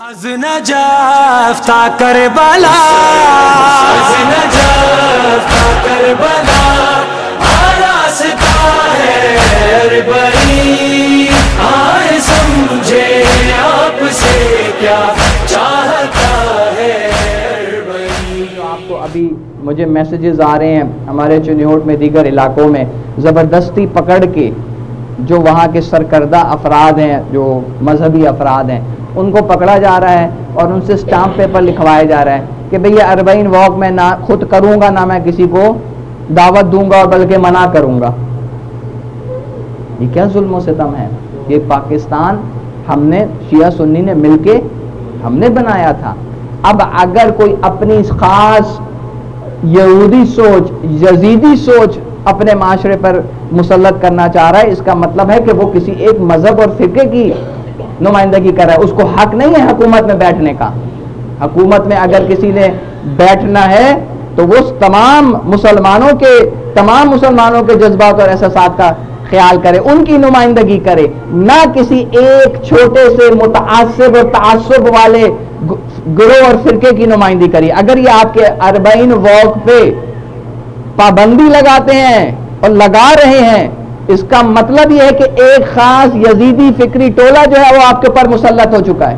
از Najaf تا کربلا، از Najaf تا کربلا آراستہ ہے ہر بری، آئے سمجھے آپ سے کیا چاہتا ہے ہر بری۔ آپ کو ابھی مجھے میسیجز آ رہے ہیں ہمارے چنیوٹ میں، دیگر علاقوں میں زبردستی پکڑ کے جو وہاں کے سرکردہ افراد ہیں، جو مذہبی افراد ہیں، ان کو پکڑا جا رہا ہے اور ان سے سٹامپ پیپر لکھوایا جا رہا ہے کہ بھئی یہ 40 واک میں نہ خود کروں گا، نہ میں کسی کو دعوت دوں گا اور بلکہ منع کروں گا۔ یہ کیا ظلم و ستم ہے؟ یہ پاکستان ہم نے شیعہ سنی نے مل کے ہم نے بنایا تھا۔ اب اگر کوئی اپنی خاص یہودی سوچ، یزیدی سوچ اپنے معاشرے پر مسلط کرنا چاہ رہا ہے، اس کا مطلب ہے کہ وہ کسی ایک مذہب اور فرقے کی نمائندگی کر رہا ہے۔ اس کو حق نہیں ہے حکومت میں بیٹھنے کا۔ حکومت میں اگر کسی نے بیٹھنا ہے تو وہ تمام مسلمانوں کے جذبات اور احساسات کا خیال کرے، ان کی نمائندگی کرے، نہ کسی ایک چھوٹے سے متعصب اور تعصب والے گروہ اور فرقے کی نمائندگی کری۔ اگر یہ آپ کے 40 واک پہ پابندی لگاتے ہیں اور لگا رہے ہیں، اس کا مطلب یہ ہے کہ ایک خاص یزیدی فکری ٹولہ جو ہے وہ آپ کے اوپر مسلط ہو چکا ہے۔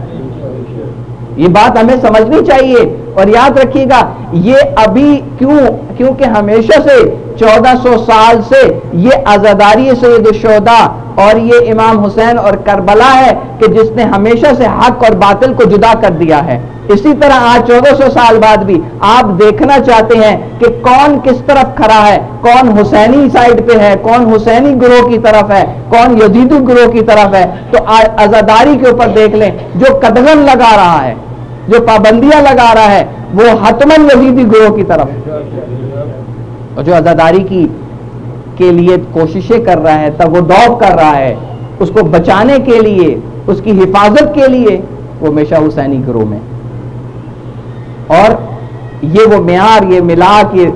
یہ بات ہمیں سمجھنی چاہیے اور یاد رکھیے گا، یہ ابھی کیونکہ ہمیشہ سے 1400 سال سے یہ عزاداری سید الشہداء اور یہ امام حسین اور کربلا ہے کہ جس نے ہمیشہ سے حق اور باطل کو جدا کر دیا ہے۔ اسی طرح آج 1400 سال بعد بھی آپ دیکھنا چاہتے ہیں کہ کون کس طرف کھڑا ہے، کون حسینی سائڈ پہ ہے، کون حسینی گروہ کی طرف ہے، کون یزیدی گروہ کی طرف ہے۔ تو عزاداری کے اوپر دیکھ لیں، جو قدغن لگا رہا ہے، جو پابندیاں لگا رہا ہے، وہ حتماً یزیدی گروہ کی طرف، اور جو عزاداری کے لیے کوششیں کر رہا ہے، تگ و دو کر رہا ہے، اس کو بچانے کے لیے، اس کی حفاظت کے لیے، وہ ہمیشہ حسینی گروہ میں۔ اور یہ وہ معیار، یہ ملاک یہ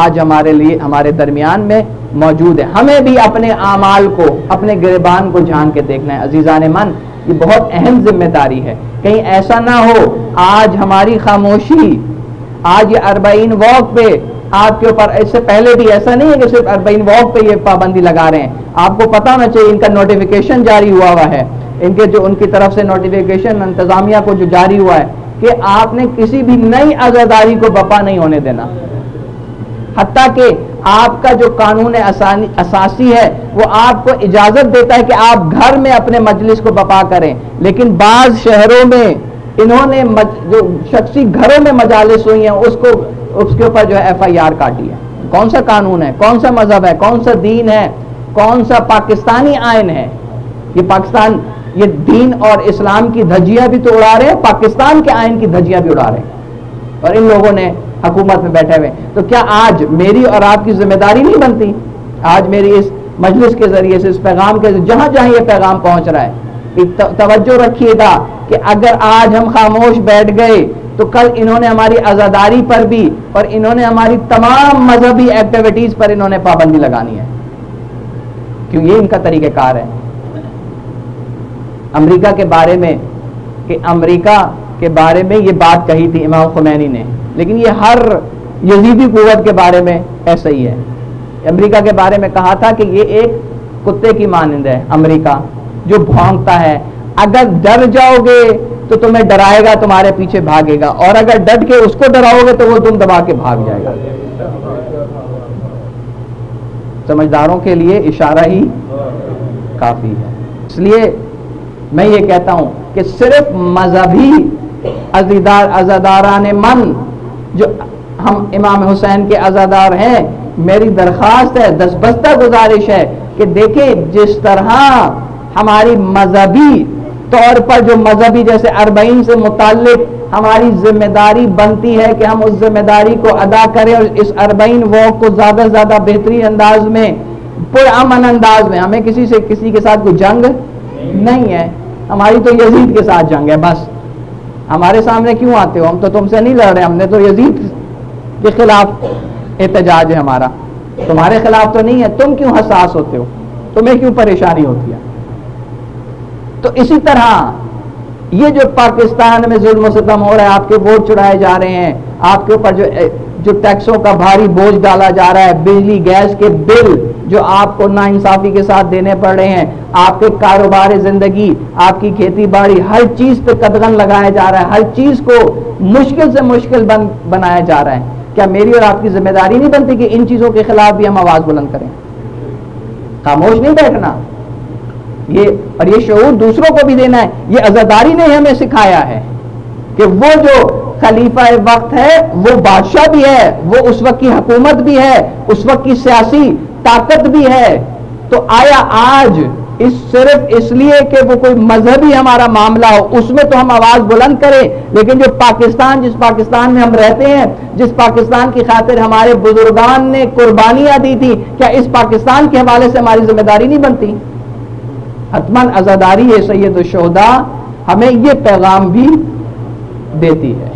آج ہمارے درمیان میں موجود ہے۔ ہمیں بھی اپنے اعمال کو، اپنے گریبان کو جھان کے دیکھنا ہے۔ عزیزان من، یہ بہت اہم ذمہ داری ہے۔ کہیں ایسا نہ ہو آج ہماری خاموشی، آج یہ 40 واک پہ آپ کے اوپر، اس سے پہلے بھی ایسا نہیں ہے کہ صرف 40 واک پہ یہ پابندی لگا رہے ہیں۔ آپ کو پتہ ہونا چاہیے ان کا نوٹیفیکیشن جاری ہوا ہے، ان کی طرف سے نوٹیفیکیشن انتظامیہ کو جو جاری ہوا ہے کہ آپ نے کسی بھی نئی عزاداری کو بپا نہیں ہونے دینا، حتیٰ کہ آپ کا جو قانون اساسی ہے وہ آپ کو اجازت دیتا ہے کہ آپ گھر میں اپنے مجلس کو بپا کریں، لیکن بعض شہروں میں انہوں نے جو شخصی گھروں میں مجالس ہوئی ہیں اس کے اوپر جو ہے FIR کاٹی ہے۔ کون سا قانون ہے، کون سا مذہب ہے، کون سا دین ہے، کون سا پاکستانی آئین ہے؟ یہ پاکستان، یہ دین اور اسلام کی دھجیاں بھی تو اڑا رہے ہیں، پاکستان کے آئین کی دھجیاں بھی اڑا رہے ہیں، اور ان لوگوں نے حکومت میں بیٹھے ہوئے۔ تو کیا آج میری اور آپ کی ذمہ داری نہیں بنتی؟ آج میری اس مجلس کے ذریعے سے، اس پیغام کے ذریعے، جہاں جہاں یہ پیغام پہنچ رہا ہے، توجہ رکھیے گا کہ اگر آج ہم خاموش بیٹھ گئے تو کل انہوں نے ہماری عزاداری پر بھی اور انہوں نے ہماری تمام مذہبی ایکٹیویٹیز پر انہوں نے پابندی لگانی ہے، کیوں یہ ان کا طریقہ کار ہے۔ امریکہ کے بارے میں یہ بات کہی تھی امام خمینی نے، لیکن یہ ہر یزیدی قوت کے بارے میں ایسا ہی ہے۔ امریکہ کے بارے میں کہا تھا کہ یہ ایک کتے کی مانند ہے، امریکہ جو بھونکتا ہے، اگر ڈر جاؤ گے تو تمہیں ڈرائے گا، تمہارے پیچھے بھاگے گا، اور اگر ڈٹ کے اس کو ڈراؤ گے تو وہ تم دبا کے بھاگ جائے گا۔ سمجھداروں کے لیے اشارہ ہی کافی ہے۔ اس لیے میں یہ کہتا ہوں کہ صرف مذہبی عزاداران من، جو ہم امام حسین کے عزادار ہیں، میری درخواست ہے، دستبستہ گزارش ہے کہ دیکھیں جس طرح ہماری مذہبی طور پر جو مذہبی جیسے 40 سے متعلق ہماری ذمہ داری بنتی ہے کہ ہم اس ذمہ داری کو ادا کریں اور اس 40 واک کو زیادہ سے زیادہ بہترین انداز میں، پرامن انداز میں، ہمیں کسی کے ساتھ کوئی جنگ نہیں ہے، ہماری تو یزید کے ساتھ جنگ ہے بس۔ ہمارے سامنے کیوں آتے ہو؟ ہم تو تم سے نہیں لڑ رہے، ہم نے تو یزید کے خلاف احتجاج ہے ہمارا، تمہارے خلاف تو نہیں ہے۔ تم کیوں حساس ہوتے ہو؟ تمہیں کیوں پریشانی ہوتی ہے؟ تو اسی طرح یہ جو پاکستان میں ظلم و ستم ہو رہا ہے، آپ کے ووٹ چڑھائے جا رہے ہیں، آپ کے اوپر جو ٹیکسوں کا بھاری بوجھ ڈالا جا رہا ہے، بجلی گیس کے بل جو آپ کو ناانصافی کے ساتھ دینے پڑ رہے ہیں، آپ کے کاروبار زندگی، آپ کی کھیتی باڑی، ہر چیز پہ قدغن لگایا جا رہا ہے، ہر چیز کو مشکل سے مشکل بنایا جا رہا ہے. کیا میری اور آپ کی ذمہ داری نہیں بنتی کہ ان چیزوں کے خلاف بھی ہم آواز بلند کریں؟ خاموش نہیں بیٹھنا. اور یہ شعور دوسروں کو بھی دینا ہے. یہ عزاداری نے ہمیں سکھایا ہے کہ وہ جو خلیفہ وقت ہے وہ بادشاہ بھی ہے، وہ اس وقت کی حکومت بھی ہے، اس وقت کی سیاسی طاقت بھی ہے. تو آیا آج صرف اس لیے کہ وہ کوئی مذہبی ہمارا معاملہ ہو اس میں تو ہم آواز بلند کریں، لیکن جو پاکستان، جس پاکستان میں ہم رہتے ہیں، جس پاکستان کی خاطر ہمارے بزرگان نے قربانیاں دی تھی، کیا اس پاکستان کے حوالے سے ہماری ذمہ داری نہیں بنتی؟ حتماً عزاداری ہے. سید الشہداء ہمیں یہ پیغام بھی دیتی ہے.